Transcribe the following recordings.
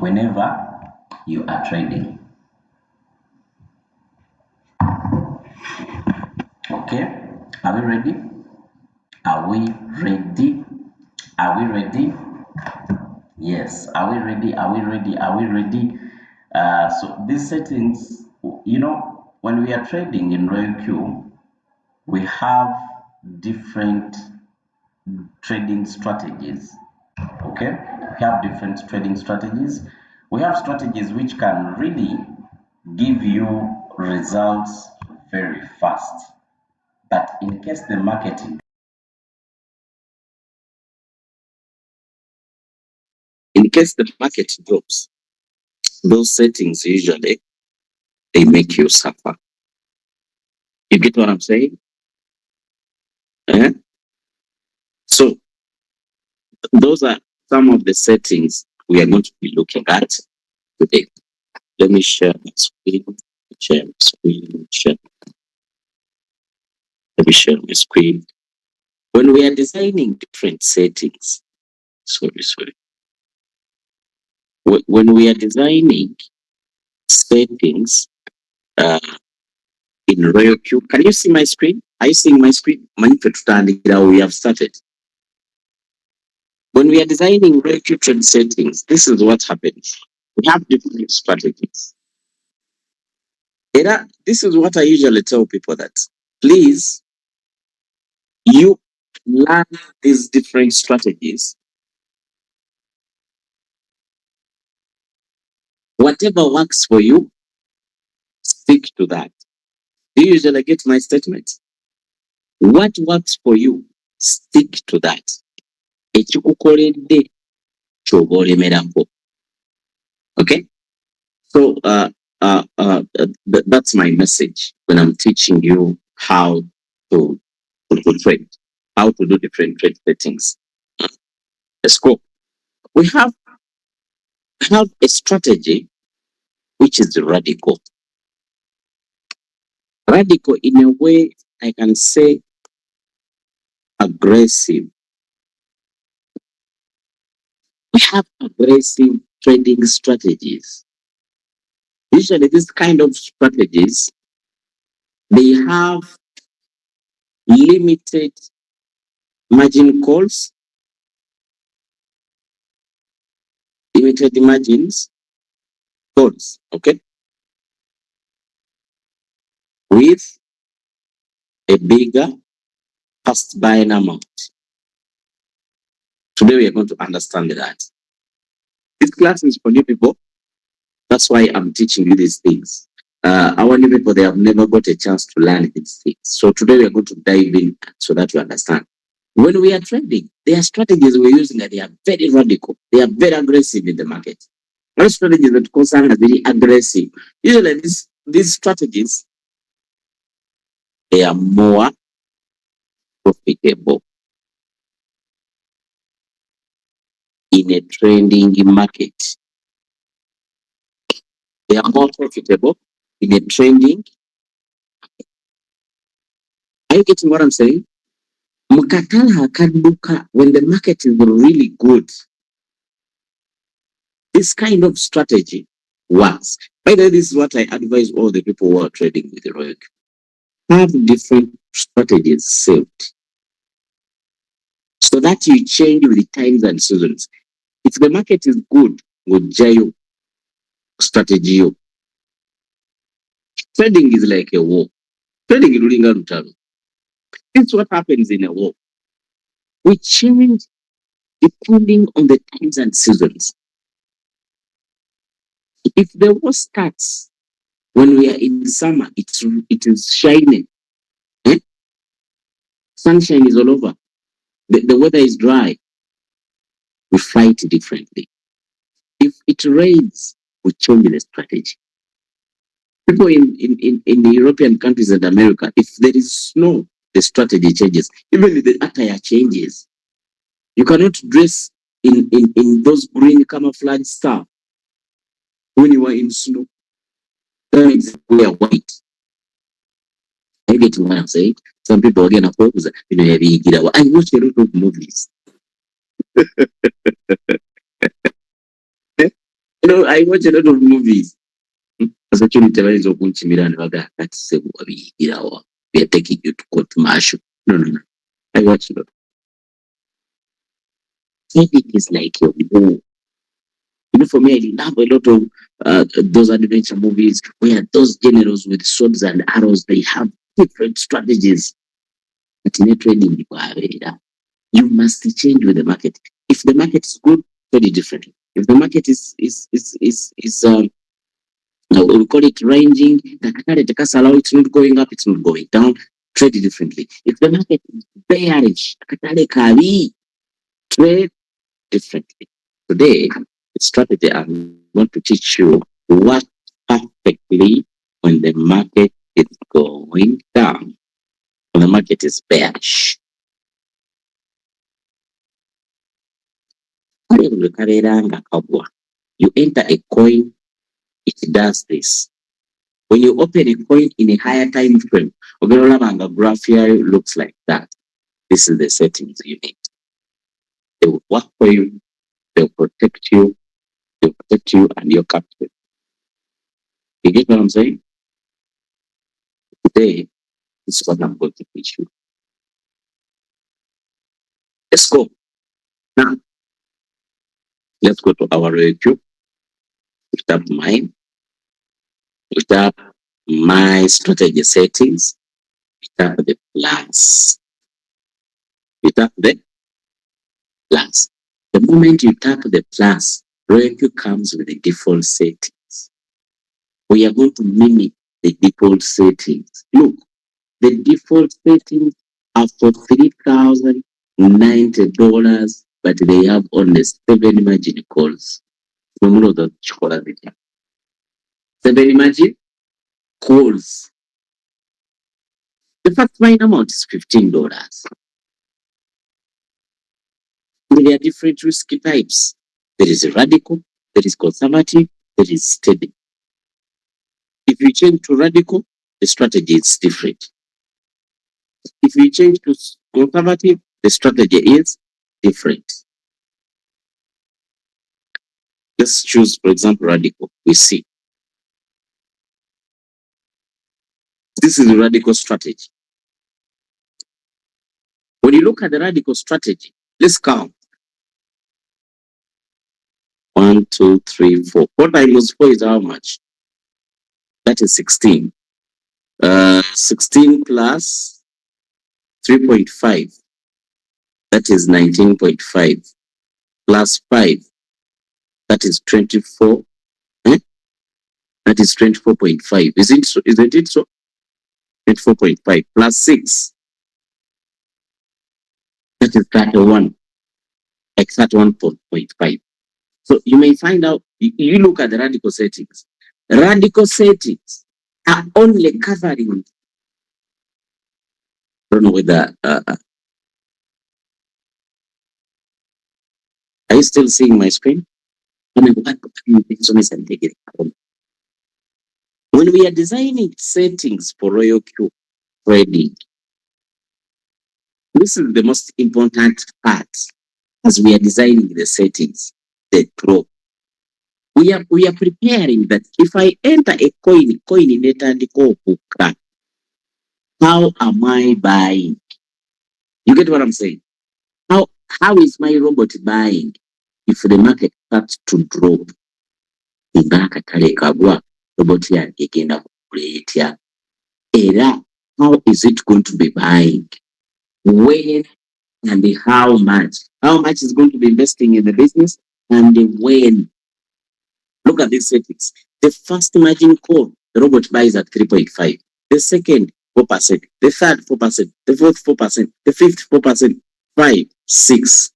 whenever you are trading. Okay, are we ready? Are we ready? Are we ready? Yes, are we ready? Are we ready? Are we ready? So these settings, when we are trading in Royal Q, we have different trading strategies. Okay, we have different trading strategies. We have strategies which can really give you results very fast. But in case the market drops, those settings usually they make you suffer. You get what I'm saying? Eh? So those are some of the settings we are going to be looking at today. Let me share my screen. Let me share my screen. When we are designing different settings, sorry. When we are designing settings in Royal Q, can you see my screen? Are you seeing my screen? We have started. When we are designing Royal Q trade settings, this is what happens. We have different strategies. This is what I usually tell people, that please, you learn these different strategies. Whatever works for you, stick to that. Do you usually get my statement? What works for you, stick to that. Ekikukoledde ky'oba olemerako. Okay? So that's my message when I'm teaching you how to trade, how to do different trade settings. Let's go. We have a strategy which is radical. Radical in a way, I can say aggressive. We have aggressive trading strategies. Usually this kind of strategies, they have limited margin calls, limited margins calls, okay? With a bigger fast buying amount. Today we are going to understand that. This class is for new people. That's why I'm teaching you these things. Our new people, they have never got a chance to learn these things. So today we are going to dive in so that you understand. When we are trading, there are strategies we're using that they are very radical. They are very aggressive in the market. One strategy that concern are very aggressive. Usually these strategies, they are more profitable in a trending market. They are more profitable in a trending. Are you getting what I'm saying? Mukatala akaduka, when the market is really good, this kind of strategy works. By the way, this is what I advise all the people who are trading with the Royal. Have different strategies saved so that you change with the times and seasons. If the market is good, jayo strategy. Trading is like a war. Trading is ruling out. This is what happens in a war. We change depending on the times and seasons. If the war starts when we are in summer, it is shining. Sunshine is all over. The weather is dry. We fight differently. If it rains, we change the strategy. People in the European countries and America, if there is snow, the strategy changes. Even the attire changes. You cannot dress in those green camouflage stuff when you are in snow. We are white. I get what I'm saying. Some people again are focused. I watch a lot of movies. I watch a lot of movies. As a child, I was watching Miran Vaga. That's a movie. We are taking you to court martial. No. I watch a lot. It is like a war. For me, I love a lot of those adventure movies where those generals with swords and arrows, they have different strategies. But in a trading, you must change with the market. If the market is good, trade it differently. If the market is we call it ranging, it's not going up, it's not going down, trade it differently. If the market is bearish, trade differently. Today, the strategy I'm going to teach you what perfectly when the market is going down, when the market is bearish. You enter a coin, it does this. When you open a coin in a higher time frame, the graph here looks like that. This is the settings you need. They will work for you, they'll protect you and your capital. You get what I'm saying? Today, this is what I'm going to teach you. Let's go. Now, let's go to our review. We tap mine. We tap my strategy settings. We tap the plus. We tap the plus. The moment you tap the plus, review comes with the default settings. We are going to mimic the default settings. Look, the default settings are for $3,090, but they have only 7 margin calls. 7 margin calls. The first mine amount is $15. There are different risk types. There is radical, there is conservative, there is steady. If you change to radical, the strategy is different. If you change to conservative, the strategy is different. Let's choose, for example, radical. We see. This is the radical strategy. When you look at the radical strategy, let's count. 1, 2, 3, 4. 4 times 4 is how much? That is 16. 16 plus 3.5. That is 19.5. Plus 5. That is 24. That is 24.5. Isn't it so? 24.5 plus 6. That is 31. Like 31.5. So you may find out, you look at the radical settings. Radical settings are only covering, I don't know whether, are you still seeing my screen? When we are designing settings for Royal Q trading, this is the most important part as we are designing the settings, the drop. We are preparing that if I enter a coin in it and how am I buying? You get what I'm saying? How is my robot buying if the market starts to drop? Robot here again, how is it going to be buying? When and how much? How much is going to be investing in the business and when? Look at these settings. The first margin call, the robot buys at 3.5. The second, 4%. The third, 4%. The fourth, 4%. The fifth, 4%. 5, 6.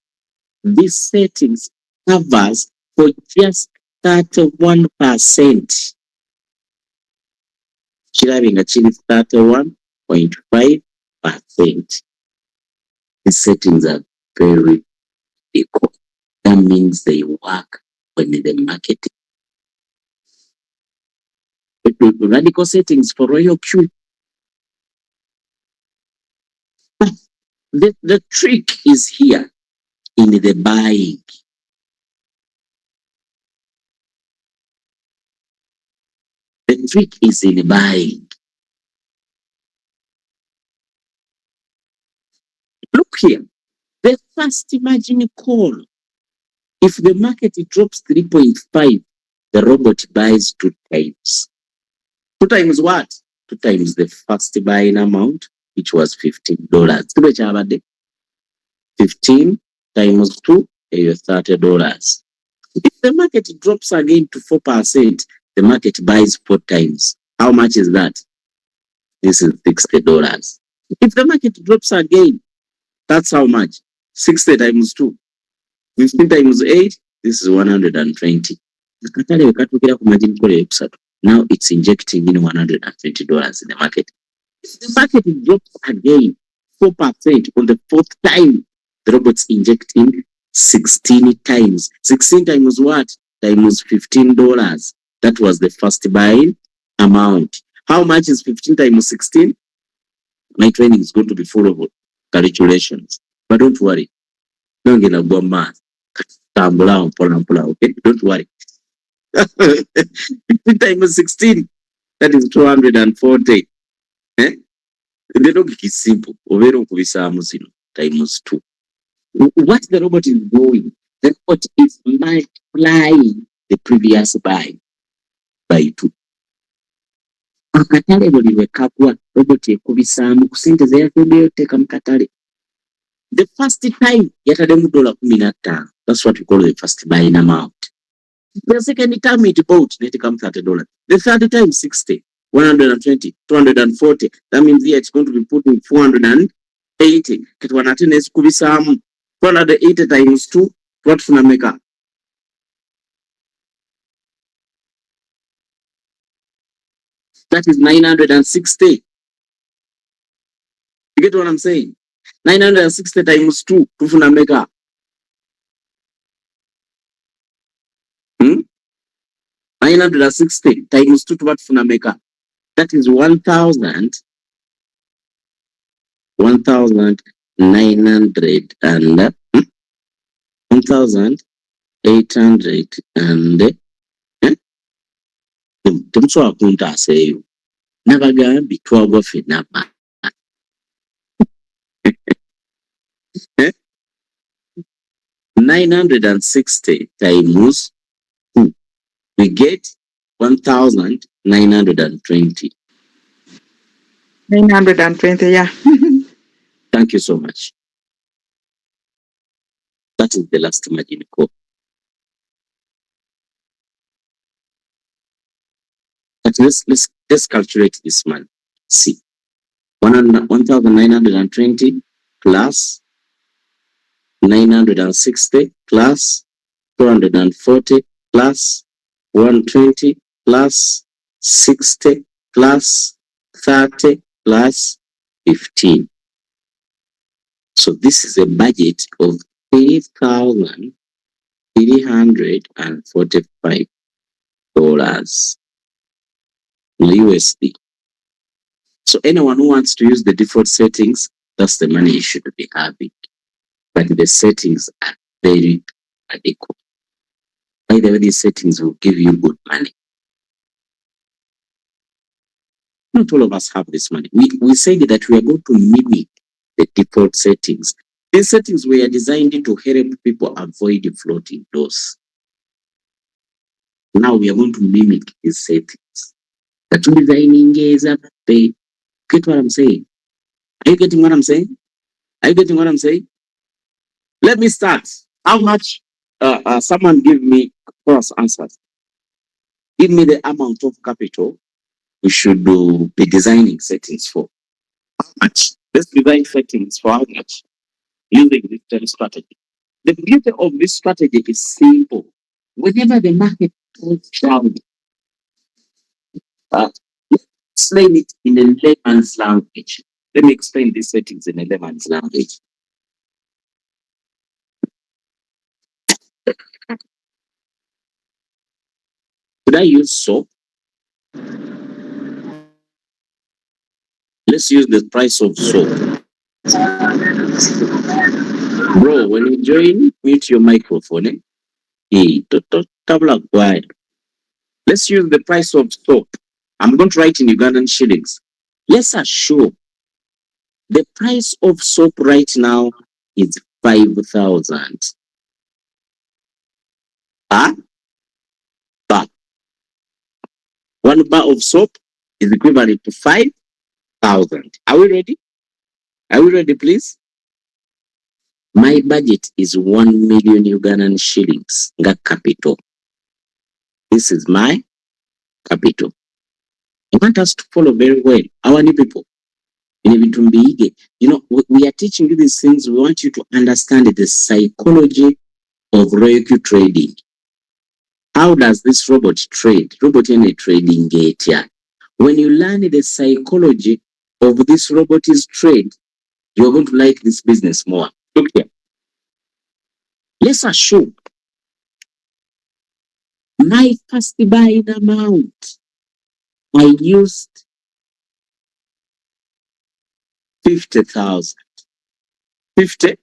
These settings covers for just 31%. Should having achieved 31.5%. The settings are very equal. That means they work when the market. Radical settings for Royal Q. The trick is here in the buying. The trick is in buying. Look here, the first margin call. If the market drops 3.5, the robot buys 2 times. 2 times what? 2 times the first buying amount, which was $15. 15 times 2 is $30. If the market drops again to 4%, the market buys 4 times. How much is that? This is $60. If the market drops again, that's how much? 60 times 2. 15 times 8, this is 120. Now it's injecting in $120 in the market. If the market drops again 4% on the 4th time, the robot's injecting 16 times. 16 times what? Times $15. That was the first buying amount. How much is 15 times 16? My training is going to be full of calculations. But don't worry. Don't get a bomb math. Okay? Don't worry. 15 times 16, that is 240. Eh? The logic is simple. Times 2. What the robot is doing, the robot is multiplying the previous buy by 2. Akatale buli lwekagwa robot ekubisaamu ku ssente ze yatuddeyo teeka mu katale. The first time yataddemu $15. That's what we call the first buying amount. The second time it bought, neteekamu $30. The third time 60, 120, 240. That means here it's going to be putting 480. Ketwanate nezikubisaamu 480 times 2, what tunameka? That is 960. You get what I'm saying? 960 times 2, tunameka. 960 times 2 what tunameka? That is 1,900 and 1,800 and temusobola kuntaaseeyo nabagambye twagwa ffenna 960 times 2, we get 1,920. 920, yeah. Thank you so much. That is the last margin call. But let's calculate this man. See, 1,920 plus 960 plus 240 plus 120 plus 60 plus 30 plus 15. So this is a budget of $3,345 USD. So anyone who wants to use the default settings, that's the money you should be having. But the settings are very adequate. By the way, these settings will give you good money. Not all of us have this money. We said that we are going to mimic the default settings. These settings were designed to help people avoid floating loss. Now we are going to mimic these settings. The two designing is up. They get what I'm saying? Are you getting what I'm saying? Are you getting what I'm saying? Let me start. How much? Someone give me cross answers. Give me the amount of capital we should be designing settings for. How much? Let's design settings for how much? Using this strategy. The beauty of this strategy is simple. Whenever the market goes down, let's explain it in a layman's language. Let me explain these settings in a layman's language. Could I use soap? Let's use the price of soap. Bro, when you join, mute your microphone. Let's use the price of soap. I'm going to write in Ugandan shillings. Let's assume the price of soap right now is 5,000. Bar. One bar of soap is equivalent to 5,000. Are we ready? Are we ready, please? My budget is 1 million Ugandan shillings. Nga capital. This is my capital. I want us to follow very well. Our new people. You know, we are teaching you these things. We want you to understand the psychology of Royalty trading. How does this robot trade? Robot in a trading gate. Yeah. When you learn the psychology of this robot's trade, you're going to like this business more. Look here. Let's assume my first buying amount, I used 50,000. 50.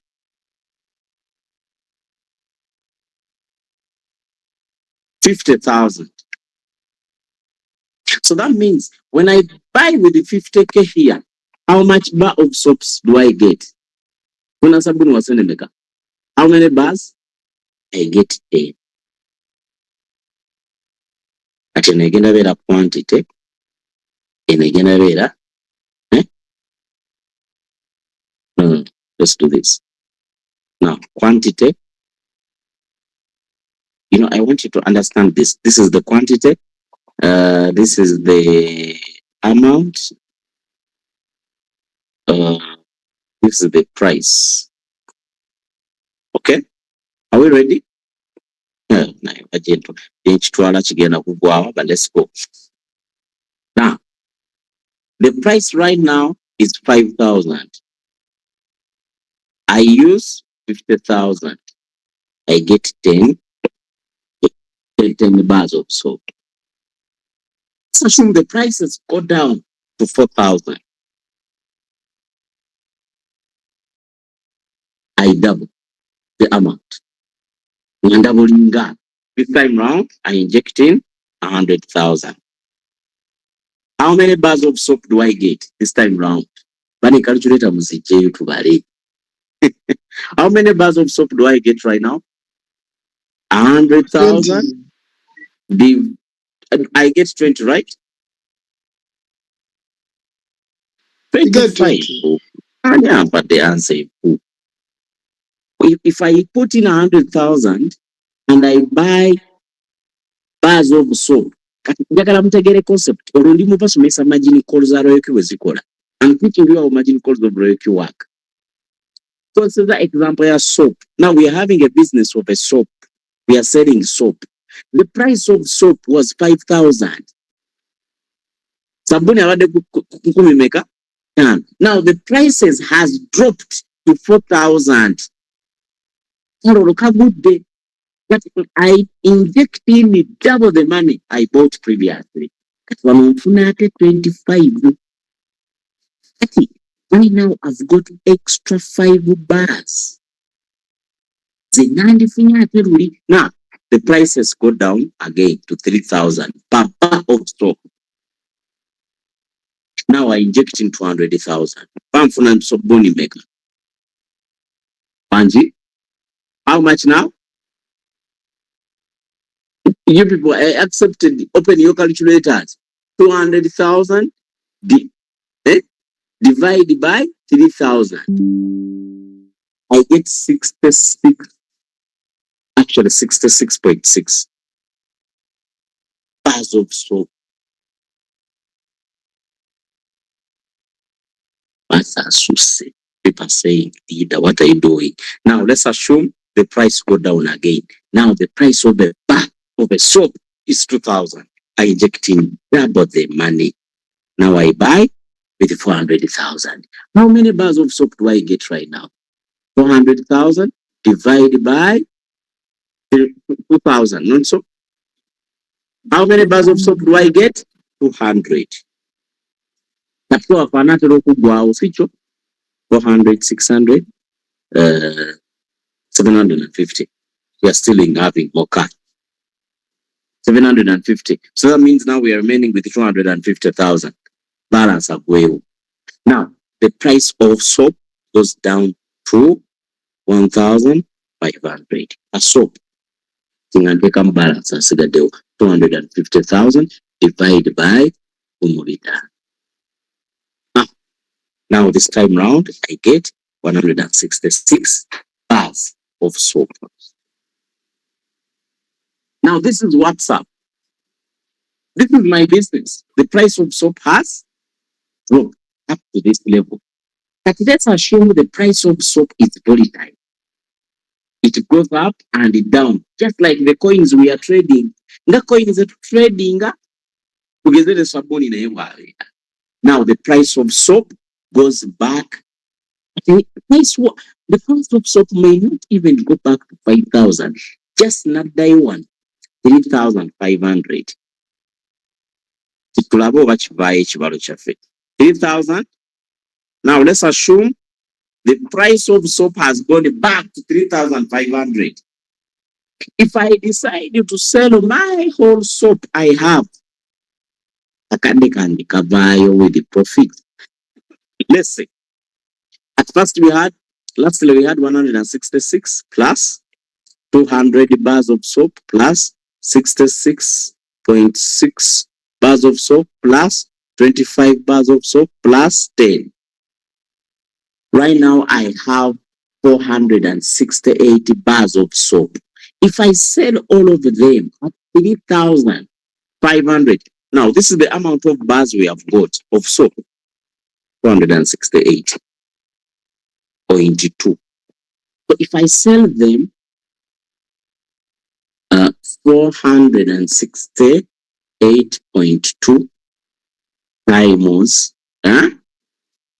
50,000. So that means when I buy with the 50K here, how much bar of soaps do I get? How many bars? I get 10. Ati negenda beera quantity, enegenda beera. Let's do this. Now, quantity. You know, I want you to understand this. This is the quantity. This is the amount. This is the price. Okay? Are we ready? But let's go. Now, the price right now is 5,000. I use 50,000. I get 10 bars of soap. So assume the prices go down to 4,000. I double the amount. And doubling that. This time round, I inject in 100,000. How many bars of soap do I get this time round? Bani calculator muzije to vary. How many bars of soap do I get right now? 100,000. I get 20, right? You get 25. 20. Yeah, but the answer is if I put in 100,000 and I buy bars of soap, njagala mutegere concept. Olwo ndi mubasomesa margin calls za Royalty bwe zikola. I'm teaching you how margin calls of Royalty work. So this is the example of soap. Now we are having a business of a soap. We are selling soap. The price of soap was 5,000. Sabuni abadde 10 meka. Now the prices has dropped to 4,000. But I inject in double the money I bought previously. Kati 25. Right now I've got extra 5 bars. Now the prices go down again to 3,000 per bar of soap. Now I inject in 200,000. Pamfuna soboni maker. Panji, how much now? You people, I accepted. Open your calculators. 200,000 divide by 3,000. I get 66. Actually, 66.6 bars of soap. People saying, Leader, what are you doing? Now let's assume the price go down again. Now the price of a bar of a soap is 2,000. I inject in double the money. Now I buy with 400,000. How many bars of soap do I get right now? 400,000 divided by 2,000. Not so. How many bars of soap do I get? 200. But so if another local wow, 400, 600, 750. We are still in having more cash. 750. So that means now we are remaining with 250,000. Balance of whale. Now, the price of soap goes down to 1,500. A soap. Tingantekam balance asigadeo 250,000 divided by umurida. Now this time round, I get 166 bars of soap. Now this is WhatsApp. This is my business. The price of soap has dropped up to this level. But let's assume the price of soap is volatile. It goes up and it down, just like the coins we are trading. The coins are trading. Now the price of soap goes back. The price of soap may not even go back to 5,000. Just not day one, 3,500. 3,000. Now let's assume the price of soap has gone back to 3,500. If I decide to sell my whole soap I have, I can cover with the profit. Let's say, at first lastly we had 166 plus 200 bars of soap plus 66.6 bars of soap plus 25 bars of soap plus 10. Right now I have 468 bars of soap. If I sell all of them at 3,500, now this is the amount of bars we have got of soap, 468.2. So if I sell them 468.2 times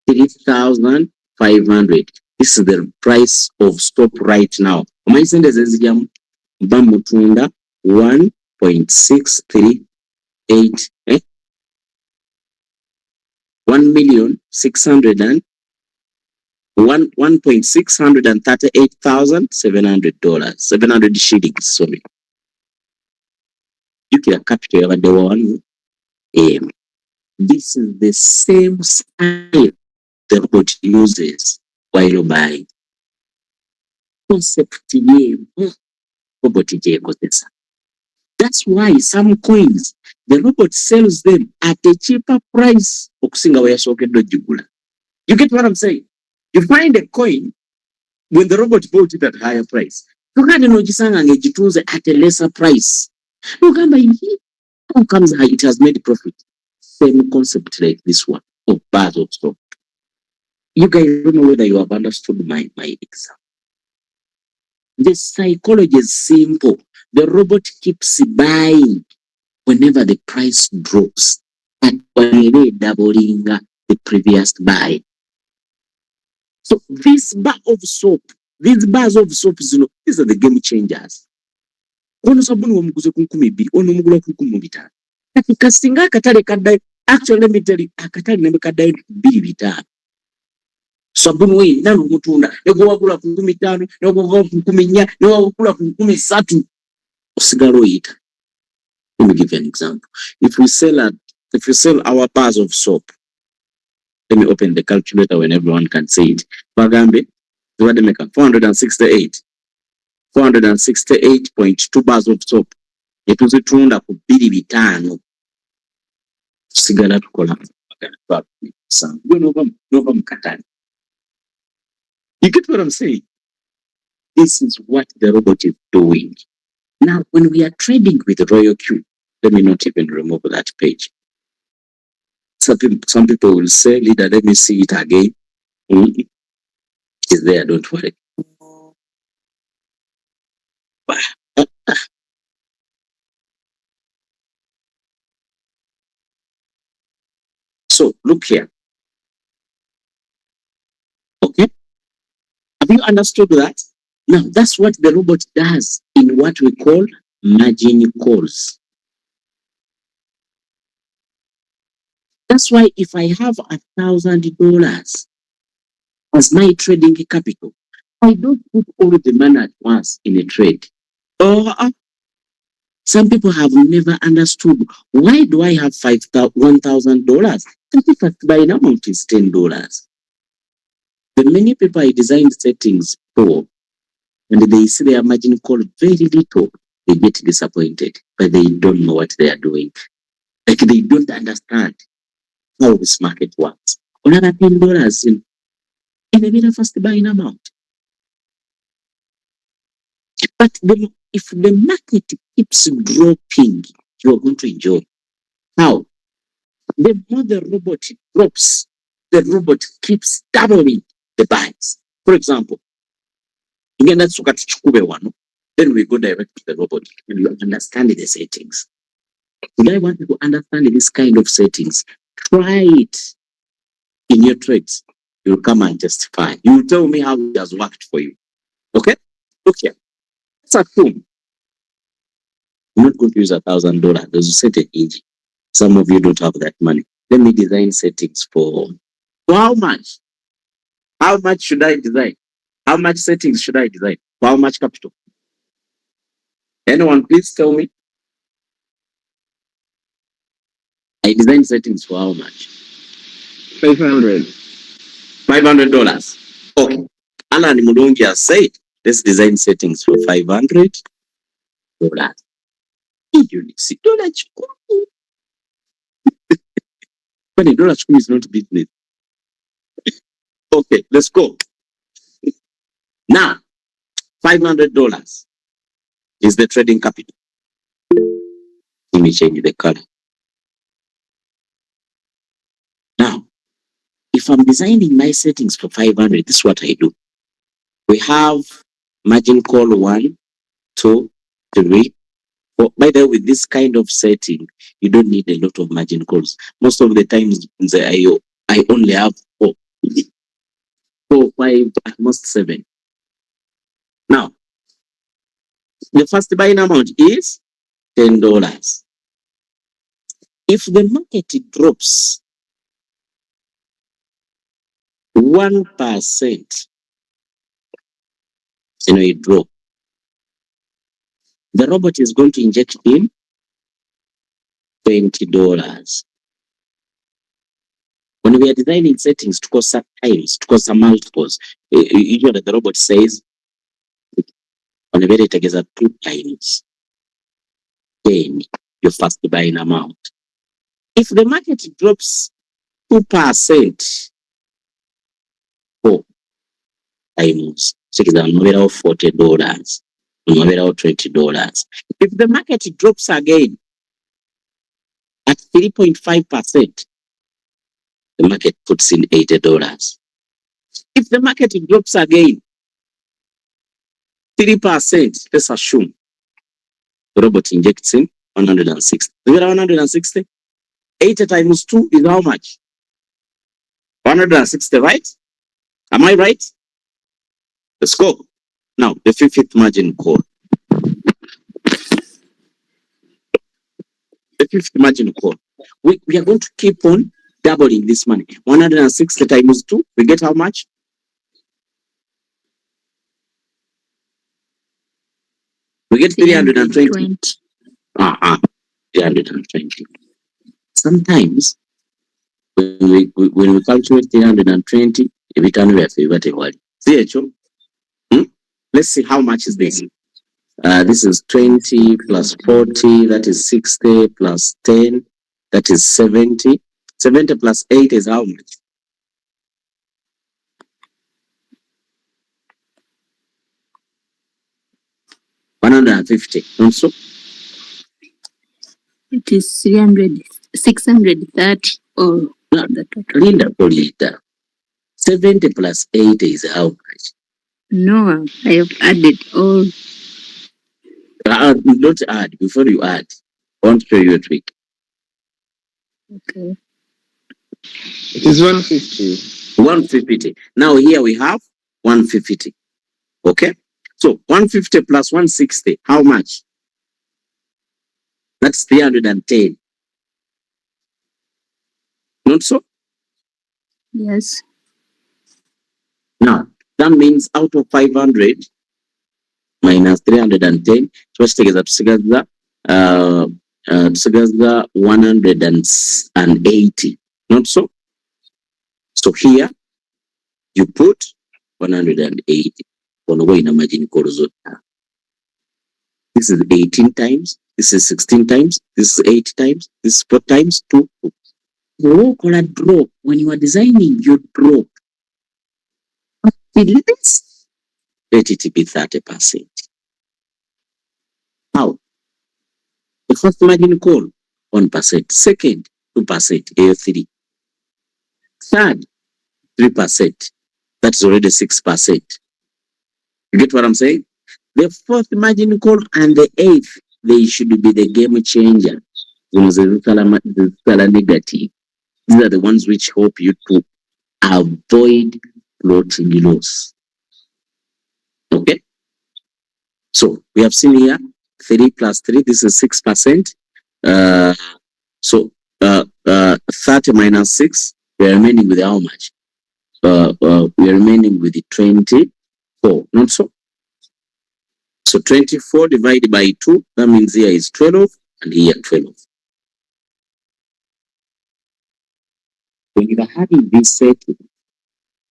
3,500. This is the price of soap right now. My sentence is Bamutunda 1.638 $1,638,700. 700 shillings. Sorry. You can capital over the one. This is the same style the robot uses while buying. Concept name robot. That's why some coins the robot sells them at a cheaper price. You get what I'm saying? You find a coin when the robot bought it at a higher price. You can't at a lesser price. How comes it has made profit? Same concept like this one of bars of stock. You guys don't know whether you have understood my example. The psychology is simple. The robot keeps buying whenever the price drops, and when they doubling the previous buy. So this bar of soap, these bars of soap, these are the game changers. Actually, let me tell you, sabuni we nalo mutunda nego wagula ku 15 nego wagula ku 14 nego wagula ku 13 osigalo yita. Let me give you an example. If you sell our bars of soap, let me open the calculator when everyone can see it. Bagambe ziwade meka 468.2 bars of soap yetuzitunda ku 25 sigala tukola nova mkatani. You get what I'm saying? This is what the robot is doing. Now, when we are trading with Royal Q, let me not even remove that page. Some people will say, leader, let me see it again. It's there, don't worry. So, look here. Okay? Have you understood that? Now, that's what the robot does in what we call margin calls. That's why if I have $1,000 as my trading capital, I don't put all the money at once in a trade. Some people have never understood, why do I have $1,000? The first buying amount is $10. The many people I designed settings for, and they see their margin call very little, they get disappointed, but they don't know what they are doing. Like they don't understand how this market works. Another $10 in a very fast buying amount. But if the market keeps dropping, you are going to enjoy. How? The more the robot drops, the robot keeps doubling the buys. For example, then we go direct to the robot and you understand the settings. When I want you to understand this kind of settings, try it in your trades. You'll come and testify. You will tell me how it has worked for you. Okay? Look here. Let's assume I'm not going to use $1,000. There's a certain engine. Some of you don't have that money. Let me design settings for how much? How much should I design? How much settings should I design? For how much capital? Anyone, please tell me. I design settings for how much? $500. $500. Okay. Alan Mulongi has said, let's design settings for $500. $1 chukumi. But $1 chukumi is not business. Okay, let's go. Now, $500 is the trading capital. Let me change the color. Now, if I'm designing my settings for 500, this is what I do. We have margin call 1, 2, 3, 4. By the way, with this kind of setting, you don't need a lot of margin calls. Most of the times, I only have 4, 5, at most 7. Now, the first buying amount is $10. If the market drops 1%, it drop. The robot is going to inject in $20. When we are designing settings to cause times, to cause multiples, usually the robot says, on a very together 2 times 10, your first buying amount. If the market drops 2%, 4 times, so it's $40, $20. If the market drops again at 3.5%, the market puts in $80. If the market drops again 3%, let's assume the robot injects in 160. Is it 160? 80 times 2 is how much? 160, right? Am I right? Let's go. Now, the 5th margin call. The 5th margin call. We are going to keep on doubling this money. 160 times 2, we get how much? We get 320. 320. Sometimes when we calculate 320, we can have a word. Let's see how much is this. This is 20 plus 40, that is 60 plus 10, that is 70. 70 plus 8 is how much? $150. Also, it is 300, 630 or the total. Linda, 70 plus 8 is how much? No, I have added all. Don't add. Before you add, I want to show you a trick. Okay. It is 150. 150. Now here we have 150. Okay? So 150 plus 160, how much? That's 310. Not so? Yes. Now, that means out of 500 minus 310, let's take it up together. Tusigazza 180. Not so? So here you put 180 on the way in a margin call. This is 18 times, this is 16 times, this is 8 times, this is 4 times 2. Walk or a drop. When you are designing your drop, let's let it be 30%. How? The first margin call, 1%. Second, 2%, AO3. Third, 3%. That's already 6%. You get what I'm saying? The fourth margin call and the eighth, they should be the game changer. Those are the negative. These are the ones which help you to avoid floating loss. Okay? So we have seen here 3 plus 3, this is 6%. So 30 minus 6, we are remaining with how much? We are remaining with the 24, not so? So 24 divided by 2, that means here is 12 and here 12. When you are having this setting,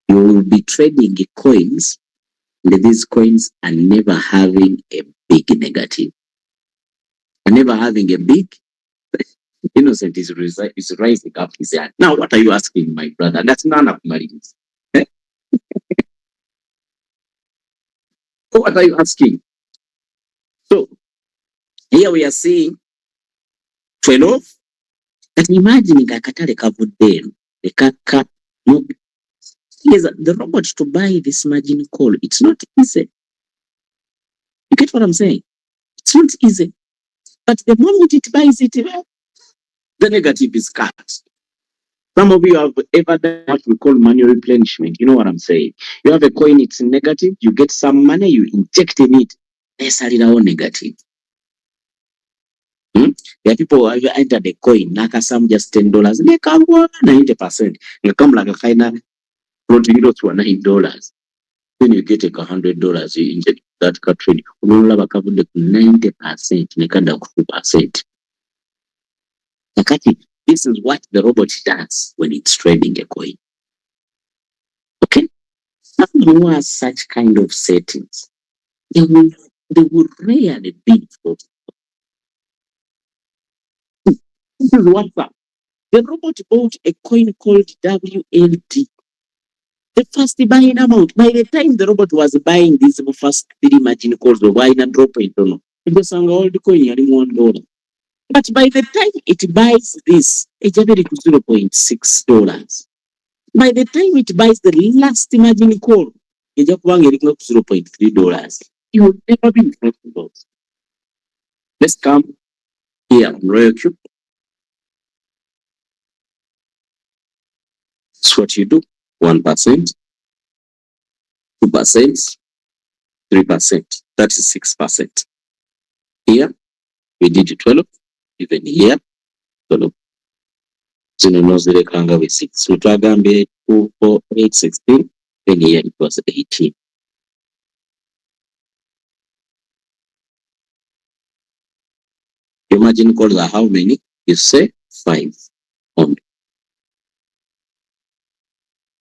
you will be trading coins, and these coins are never having a big negative. And never having a big innocent is rising up his hand. Now, what are you asking, my brother? That's none of Marines. What are you asking? So here we are seeing 12. And imagine Katale Kavudel, the Kaka. No, the robot to buy this margin call, it's not easy. You get what I'm saying? It's not easy. But the moment it buys it, the negative is cut. Some of you have ever done what we call manual replenishment. You know what I'm saying? You have a coin, it's negative, you get some money, you inject in it, they sell it all negative. There are people who have entered the coin, like some just $10, they come 90%. You come like a kind of floating to $9. Then you get like $100, you inject that country. We will have a couple of 90%, you can have 2%. This is what the robot does when it's trading a coin. Okay? Someone who has such kind of settings, they will rarely bid for. This is what's up. The robot bought a coin called WLD. The first buying amount, by the time the robot was buying these first 3 margin calls, the buying and drop it, because all the coin had $1. But by the time it buys this, it's already $0.6. By the time it buys the last margin call, it's $0.3. You will never be profitable. Let's come here on Royal Cube. That's what you do. 1%, 2%, 3%. That is 6%. Here, we did 12. Even here, 12. Zino nozile kanga with 6. So Twagambe 2, 4, 8, 16. Then here it was 18. Your margin calls are how many? You say 5 only.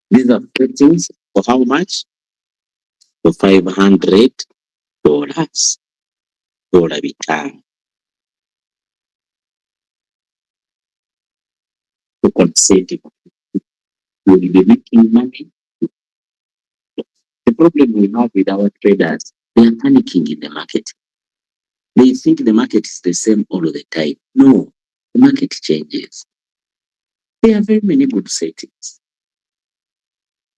These are settings for how much? For $500. Dollar return. To compensate, you will be making money. The problem we have with our traders, they are panicking in the market. They think the market is the same all the time. No, the market changes. There are very many good settings.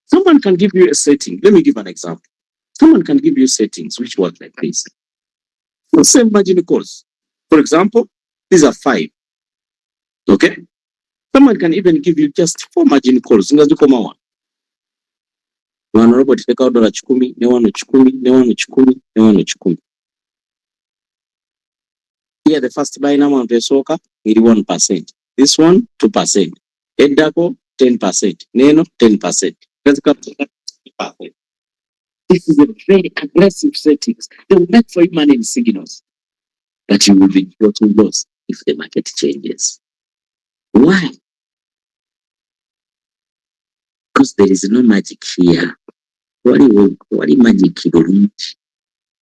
Someone can give you a setting. Let me give an example. Someone can give you settings which work like this. The same margin calls. For example, these are 5. Okay? Someone can even give you just 4 margin calls. One robot take out $10, ne one $10. Here the first buying amount is 1%. This one 2%. Edako 10%. Neno 10%. Let's go to 10%. This is a very aggressive settings. They will make for you money in signals. but you will be total loss if the market changes. Why? Because there is no magic here. What magic?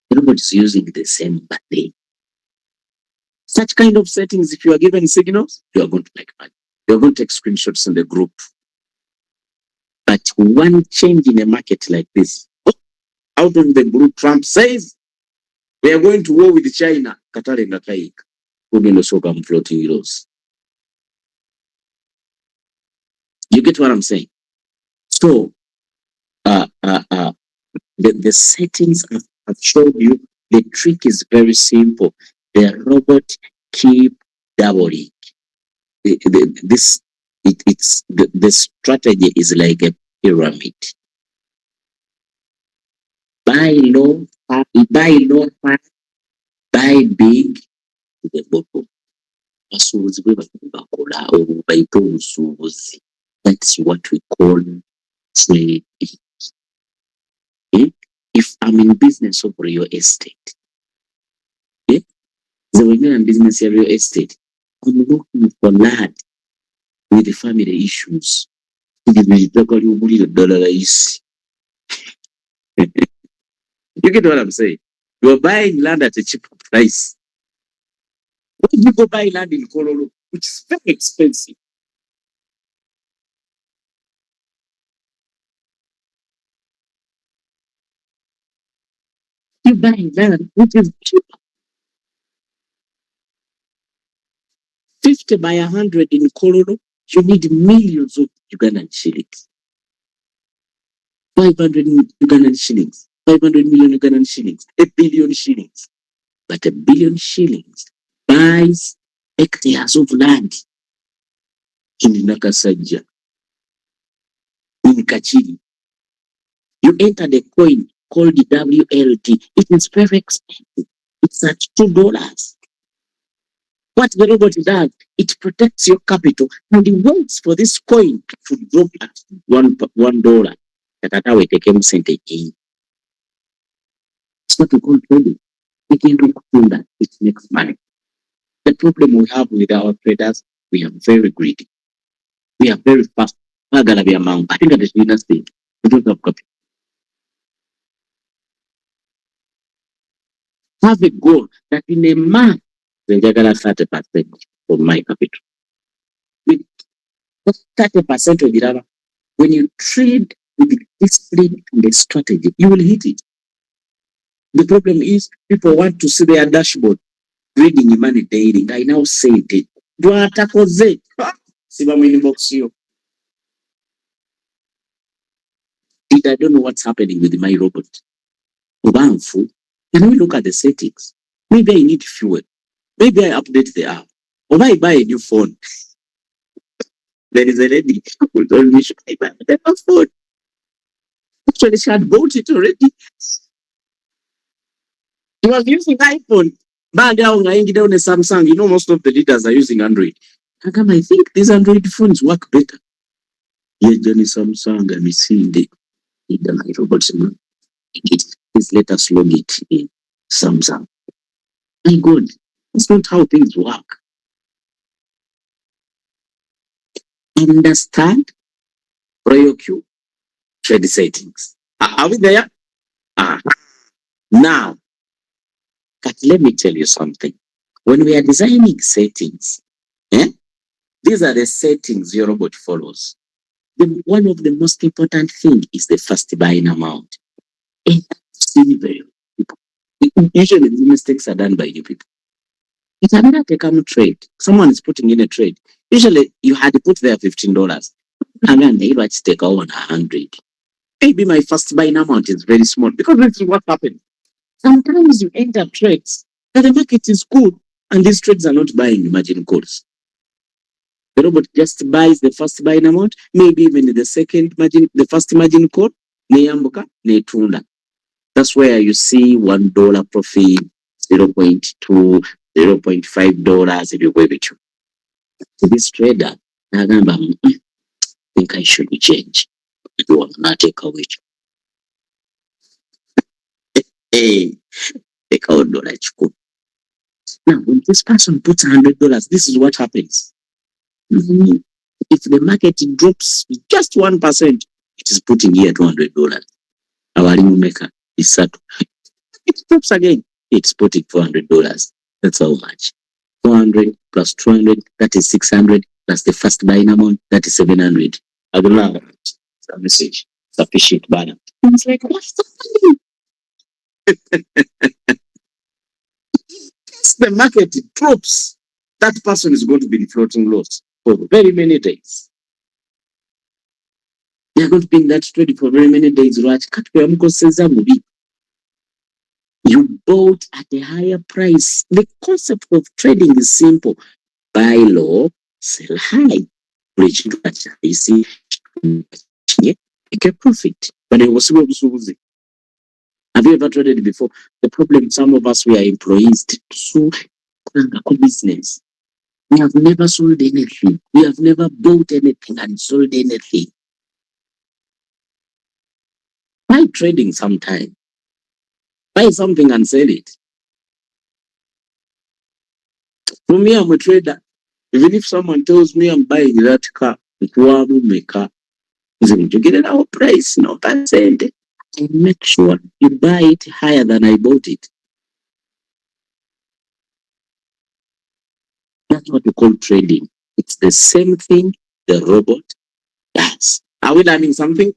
Everybody's using the same button. Such kind of settings, if you are given signals, you are going to make money. You are going to take screenshots in the group. But one change in a market like this, out of the group, Trump says, we are going to war with China. Katale ngakaika. Kugendo soka floating euros. You get what I'm saying? So, the settings I've showed you, the trick is very simple. The robot keep doubling. The strategy is like a pyramid. Buy low, fast, buy big to the bottom. That's what we call trading. Okay? If I'm in business of real estate, okay? So when you're in business of real estate, I'm looking for land with the family issues. You get what I'm saying? You're buying land at a cheap price. Why do you go buy land in Kololo, which is very expensive? You buy land which is cheap. 50 by 100 in Kololo, you need millions of Ugandan shillings. 500 Ugandan shillings. 500 million Ugandan shillings. 1 billion shillings. But 1 billion shillings buys hectares of land in Nakasajja, in Kachiri. You enter the coin called the WLT. It is very expensive. It's at $2. What the robot does, it protects your capital and it waits for this coin to drop at $1. That's how we take cent again. It's not a control. We can do that. It makes money. The problem we have with our traders, we are very greedy. We are very fast. I think at the United States, we don't have capital. Have a goal that in a month, we get 30% of my capital. With 30% of it, when you trade with the discipline and the strategy, you will hit it. The problem is people want to see their dashboard reading money daily. I now say it. Do I tackle Z? I don't know what's happening with my robot. Can we look at the settings? Maybe I need fuel. Maybe I update the app. Or I buy a new phone. There is a lady who told me, should I buy a new phone? Actually, she had bought it already. She was using iPhone. But now I'm down a Samsung. You know, most of the leaders are using Android. I think these Android phones work better. Yes, Johnny Samsung, I'm seeing the my robots. Please let us log it in Samsung. My God, that's not how things work. Understand? Royal Q, trade settings. Are we there? Now, let me tell you something. When we are designing settings, these are the settings your robot follows. One of the most important thing is the first buying amount. And usually the mistakes are done by you people. It's another take trade. Someone is putting in a trade. Usually you had to put there $15. And then they might take on 100. Maybe my first buying amount is very small because this is what happens. Sometimes you enter trades that the market is good and these trades are not buying margin calls. The robot just buys the first buying amount, maybe even the second margin, the first margin call, neyambuka, netunda. That's where you see $1 profit, 0.2, $0.5 if you go with you. So this trader, I think I should change. You want to take away. Hey, take out $1. Now, when this person puts $100, this is what happens. If the market drops just 1%, it is putting here $200. Our maker is set. It drops again, it's putting $400. That's how much. 400 plus 200, that is 600, plus the first buying amount, that is 700. I don't know. It's a message. Sufficient banner. It's like, what's happening? If the market drops, that person is going to be in floating loss for very many days. They are going to be in that trade for very many days. You bought at a higher price. The concept of trading is simple. Buy low, sell high. Reach you see, make a profit. But it was have you ever traded before? The problem, some of us, we are employees to business. We have never sold anything. We have never bought anything and sold anything. Buy trading sometime. Buy something and sell it. For me, I'm a trader. Even if someone tells me I'm buying that car, you get it at our price, no percent. I make sure you buy it higher than I bought it. That's what we call trading. It's the same thing the robot does. Are we learning something?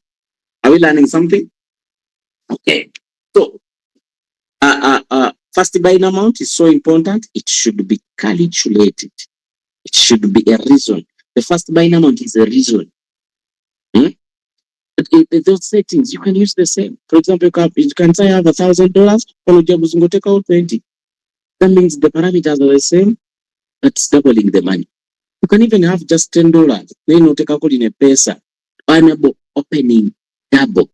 Are we learning something? Okay. So, first buying amount is so important. It should be calculated. It should be a reason. The first buying amount is a reason. Those settings, you can use the same. For example, you can say I have $1,000, take out 20. That means the parameters are the same. That's doubling the money. You can even have just $10. Then take out in a pesa. Enable opening double.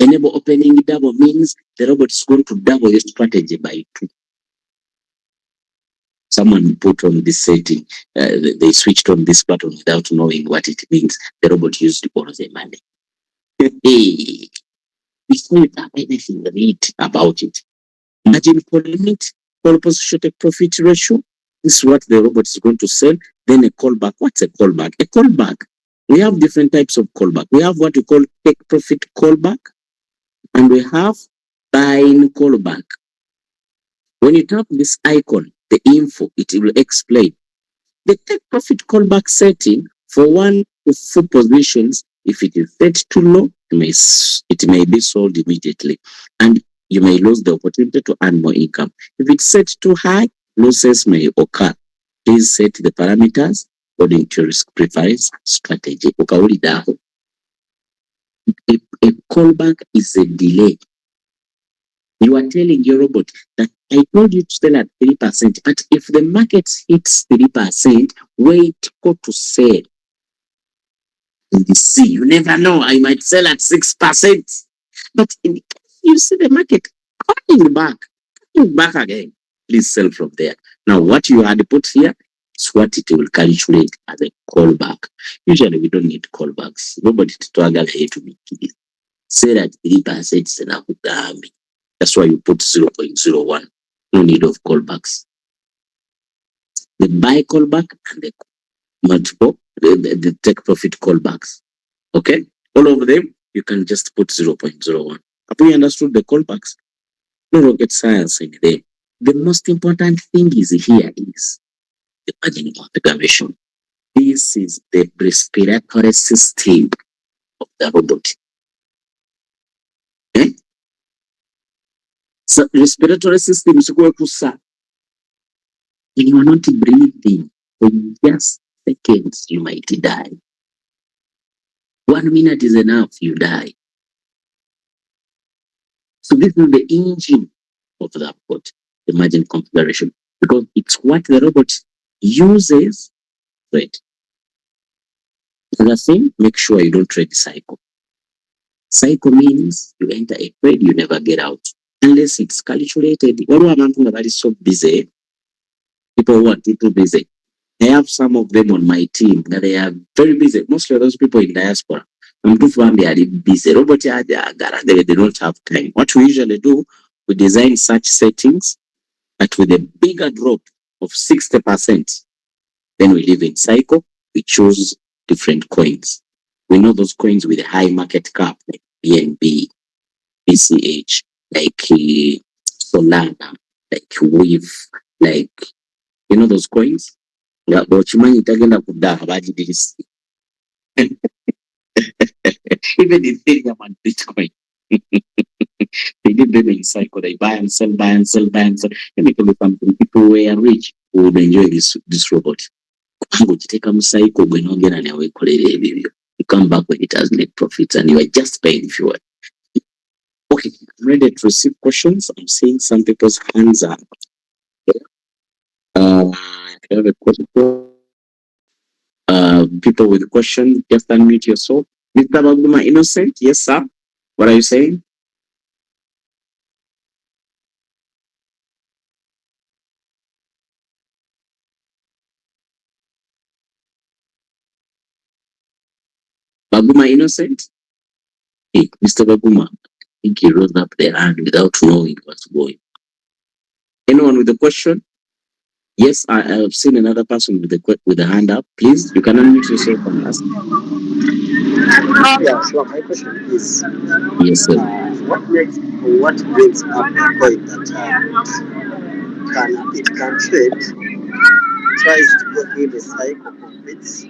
Enable opening double means the robot is going to double your strategy by 2. Someone put on this setting, they switched on this button without knowing what it means. The robot used all the money. Hey, before you have anything read about it, imagine calling it purpose take profit ratio. This is what the robot is going to sell. Then a callback. What's a callback? A callback. We have different types of callback. We have what we call take profit callback, and we have buying callback. When you tap this icon, the info, it will explain. The take profit callback setting for 1 to 4 positions, if it is set too low, it may be sold immediately, and you may lose the opportunity to earn more income. If it's set too high, losses may occur. Please set the parameters according to your risk preference strategy. A callback is a delay. You are telling your robot that I told you to sell at 3%, but if the market hits 3%, wait, go to sell. And you see, you never know, I might sell at 6%. But in the case you see the market coming back again, please sell from there. Now, what you had put here is what it will calculate as a callback. Usually, we don't need callbacks. Nobody struggle here to make it. Sell at 3%. That's why you put 0.01. No need of callbacks. The buy callback and the multiple, the take profit callbacks. Okay? All of them, you can just put 0.01. Have we understood the callbacks? No rocket science in there. The most important thing is here is the margin configuration. This is the respiratory system of the robot. Okay? So respiratory system is going to say, when you are not breathing for just seconds, you might die. 1 minute is enough, you die. So this is the engine of the robot, the margin configuration, because it's what the robot uses. Right. Another thing, make sure you don't trade cycle. Cycle means you enter a trade, you never get out. Unless it's calculated. What are so busy? People who are too busy. I have some of them on my team that they are very busy. Mostly those people in diaspora. I'm too far, they are busy. Robot, they don't have time. What we usually do, we design such settings but with a bigger drop of 60%, then we live in cycle. We choose different coins. We know those coins with a high market cap, like BNB, BCH, like Solana, like Weave, like, you know those coins? Yeah, but chimanyi tagenda kudaha bagidirisi. Even Ethereum and Bitcoin. They did them in cycle. They buy and sell, buy and sell, buy and sell. Let me tell you something. People who are rich who would enjoy this robot. You come back when it has net profits and you are just paying fuel. Okay, I'm ready to receive questions. I'm seeing some people's hands up. I have a question. People with a question, just unmute yourself. Mr. Baguma Innocent, yes, sir. What are you saying? Baguma Innocent? Hey, Mr. Baguma, I think he rose up the hand without knowing what's going. Anyone with a question? Yes, I have seen another person with the hand up. Please, you can unmute yourself and ask. Yeah, so my question is, Yes, sir. what brings up a coin that can trade, tries to go through the cycle, completes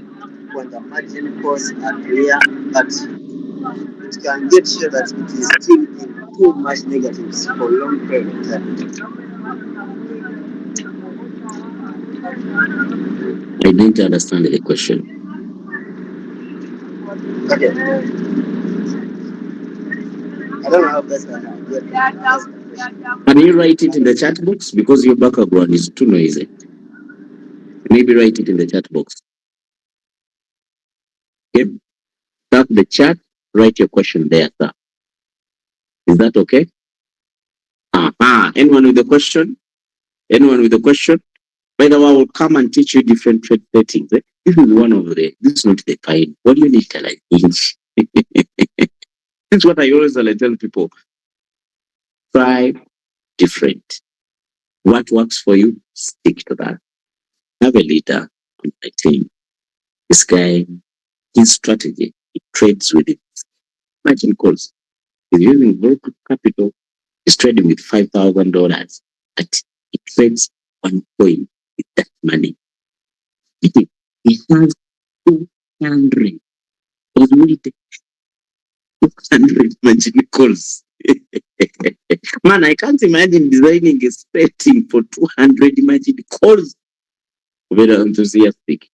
when the margin calls are clear, but it can get sure that it is still in too much negatives for a long period of time. I didn't understand the question. Okay. I don't know how best I can get it. Can you write it in the chat box? Because your background is too noisy. Maybe write it in the chat box. Okay? Tap the chat, write your question there, sir. Is that okay? Anyone with a question? Anyone with a question? By the way, I will come and teach you different trade settings. This is one of the, this is not the fine. What do you need to like? This is what I always tell people. Try different. What works for you, stick to that. Have a leader on my team. This guy, his strategy, he trades with it. Imagine calls. He's using local capital. He's trading with $5,000, but he trades one coin with that money. He has 200. Was really 200 margin calls. Man, I can't imagine designing a setting for 200 margin calls. Very enthusiastic.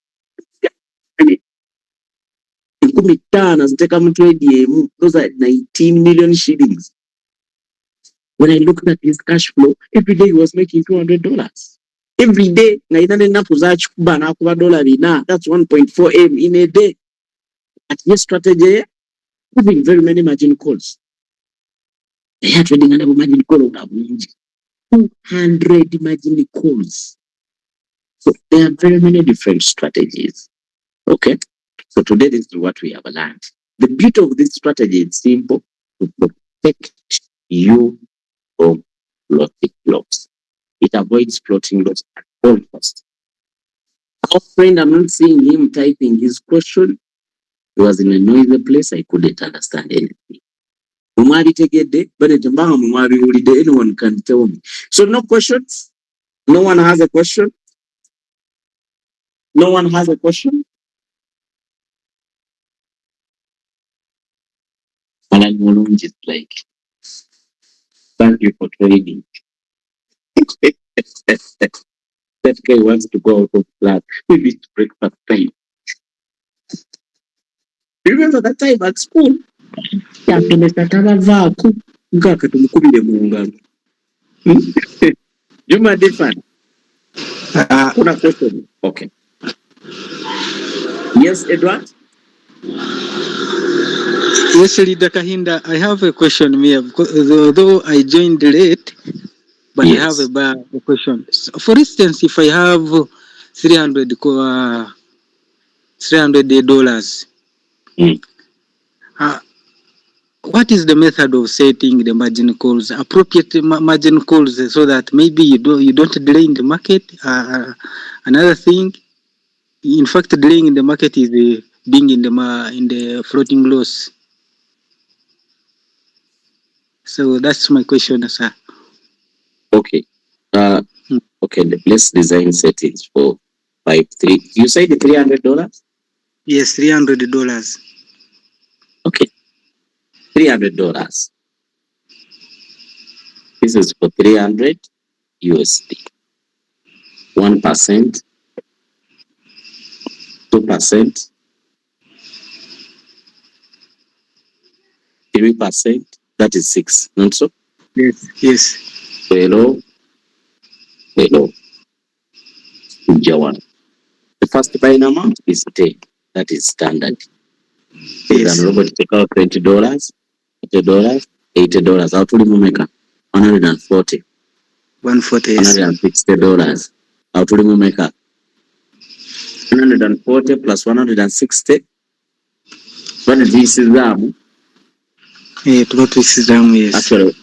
Those are 19 million shillings. When I looked at his cash flow, every day he was making $200. Every day, that's 1.4 M in a day. At his strategy, having very many margin calls. They are trading under margin call of 200 margin calls. So there are very many different strategies. Okay. So today, this is what we have learned. The beauty of this strategy is simple: to protect you from floating loss. It avoids floating loss at all costs. Our friend, I'm not seeing him typing his question. He was in a noisy place. I couldn't understand anything. Anyone can tell me. So no questions? No one has a question? No one has a question? Alan Mulunji is like, thank you for trading. That guy wants to go out of class. Maybe it's breakfast time. Remember that time at school? Juma different. Kuna question. Okay. Yes, Edward? Yes, Leader Kayinda, I have a question here because although I joined late, but yes. I have a question. So for instance, if I have $300, what is the method of setting the margin calls, appropriate margin calls, so that maybe you don't delay in the market? Another thing, in fact, delaying in the market is being in the floating loss. So that's my question, sir. Okay. Okay. Let's design settings for 5-3. You say the $300? Yes, $300. Okay. $300. This is for 300 USD. 1%, 2%, 3%. That is 6. Not so? Yes. Hello. Jawan. The first buying amount is 10. That is standard. So Yes. then robot take out $20, $80, $80. How to remove make $140, 140. Yes. $160. How to remove make 140 plus 160. What is this is Yes. actually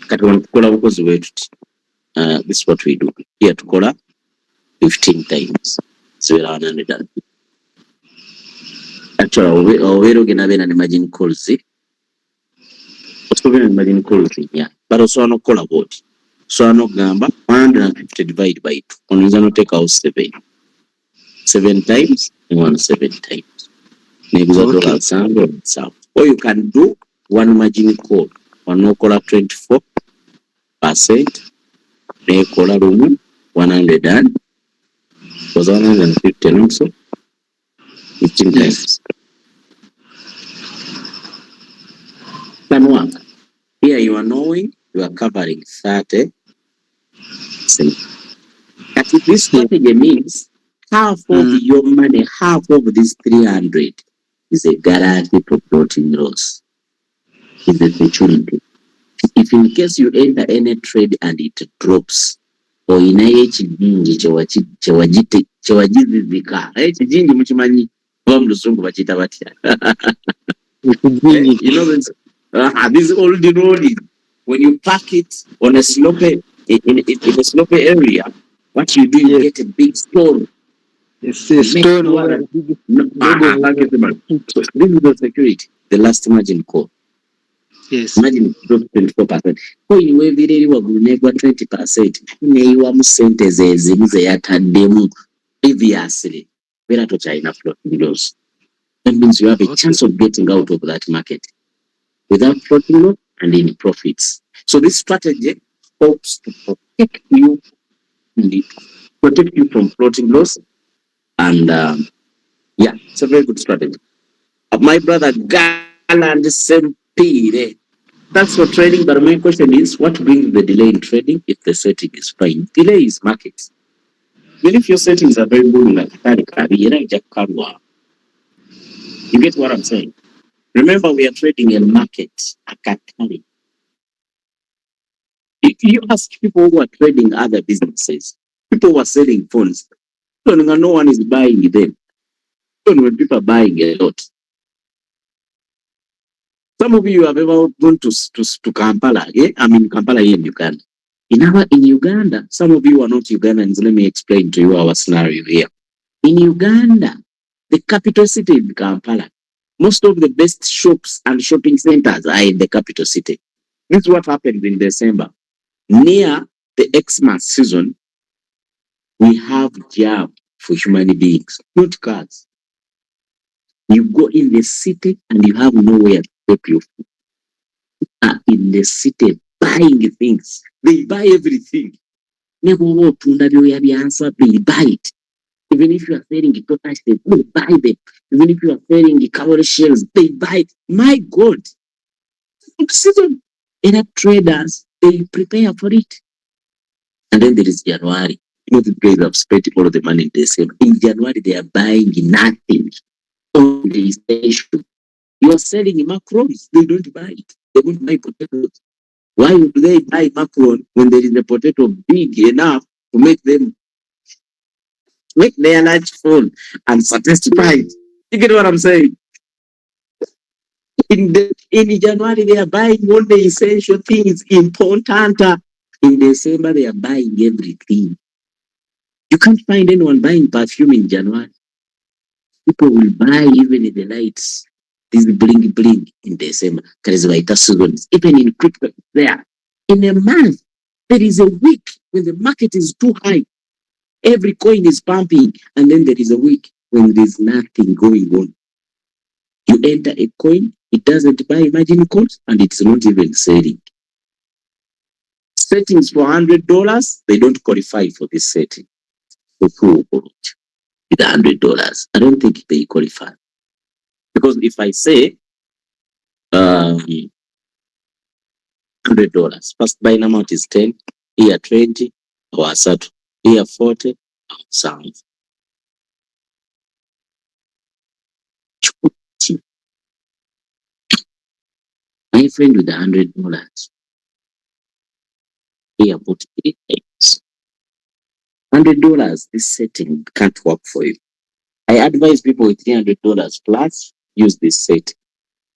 this is what we do. Here to call 15 times. So 100. Actually, we're going to imagine calls. Imagine calls. Yeah. But also no call about. So no gamba 150 divided by 2. On is not take out 7. 7 times and 7 times. Okay. Or you can do one margin call. One no call 24%. They call a room 100 and was 150 also. 15 times. Can work. Here you are knowing you are covering 30. This strategy means half of your money, half of this 300 is a guarantee for floating loss. Is a opportunity. If in case you enter any trade and it drops, or in a chewajizika, chinji muchimanyi wa mluzungu bachita batia. You know this old road, when you park it on a slope in a slope area, what you do, you get a big stone. It's a stone. So this is the security, the last margin call. Yes. Imagine drop 24%. Ko iwe bireri wagulu negwa 20%. Neiwa mu sente ezimu ze yataddemu previously. Bera to China floating loss. That means you have a chance of getting out of that market without floating loss and in profits. So this strategy hopes to protect you from floating loss, and yeah, it's a very good strategy. My brother Garland Sempire. That's for trading, but my question is, what brings the delay in trading if the setting is fine? Delay is market. Even if your settings are very good, like you get what I'm saying? Remember, we are trading a market, a Katari. If you ask people who are trading other businesses, people who are selling phones, no one is buying them. When people are buying a lot. Some of you have ever gone to Kampala. Yeah? I mean, Kampala here in Uganda. In Uganda, some of you are not Ugandans. Let me explain to you our scenario here. In Uganda, the capital city is Kampala. Most of the best shops and shopping centers are in the capital city. This is what happens in December. Near the Xmas season, we have jam for human beings, not cars. You go in the city and you have nowhere to take your food. In the city buying things. They buy everything. They buy it. Even if you are selling potash, they buy them. Even if you are selling cowrie shells, they buy it. My God. Season. And traders, they prepare for it. And then there is January. You know, the guys have spent all the money in December. In January, they are buying nothing. Only station. You are selling macrons, they don't buy it. They won't buy potatoes. Why would they buy macron when there is a potato big enough to make their lunch full and satisfied? You get what I'm saying? In January, they are buying all the essential things, important. In December, they are buying everything. You can't find anyone buying perfume in January. People will buy even in the lights. This bling bling in December. Even in crypto, there. In a month, there is a week when the market is too high. Every coin is pumping, and then there is a week when there's nothing going on. You enter a coin, it doesn't buy margin calls, and it's not even selling. Settings for $100, they don't qualify for this setting. So who will with $100? I don't think they qualify. Because if I say $100, first buying amount is 10, here 20, or asatu, here 40, sounds. My friend with $100, here put 3 times. $100, this setting can't work for you. I advise people with $300 plus use this setting.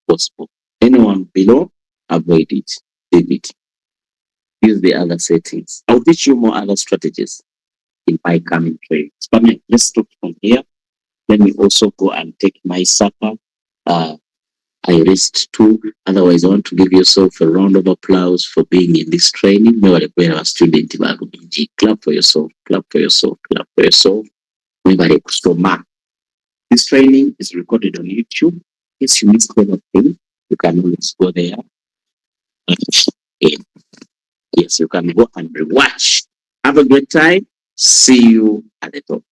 Possible. Anyone below, avoid it. Leave it. Use the other settings. I'll teach you more other strategies in my coming trades. But let's stop from here. Let me also go and take my supper. I rest too. Otherwise, I want to give yourself a round of applause for being in this training. Student, clap for yourself, clap for yourself, clap for yourself. This training is recorded on YouTube. In case you missed anything, you can always go there. Yes, you can go and rewatch. Have a great time. See you at the top.